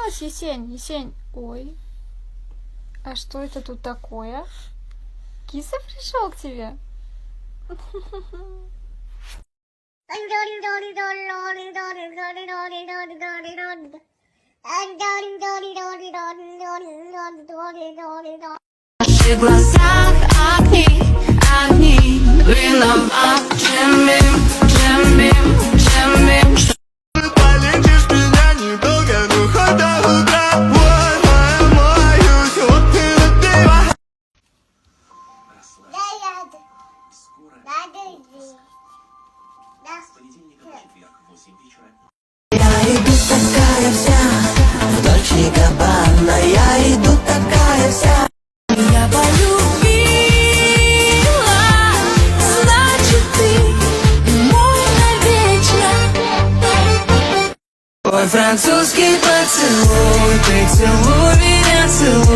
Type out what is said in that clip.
проснулась, Есень? Есень, ой. А что это тут такое? Киса пришел к тебе? В наших глазах огни, огни, виноват, джемим, джемим, джемим. Полечишь меня недолго, ну хоть до утра. Вот моя моюсь, вот ты на ты. Я иду такая вся, в Дольче Габбана. Я иду такая вся. Я полюбила, значит ты мой навечно. Ой, французский поцелуй, ты целуй меня, целуй.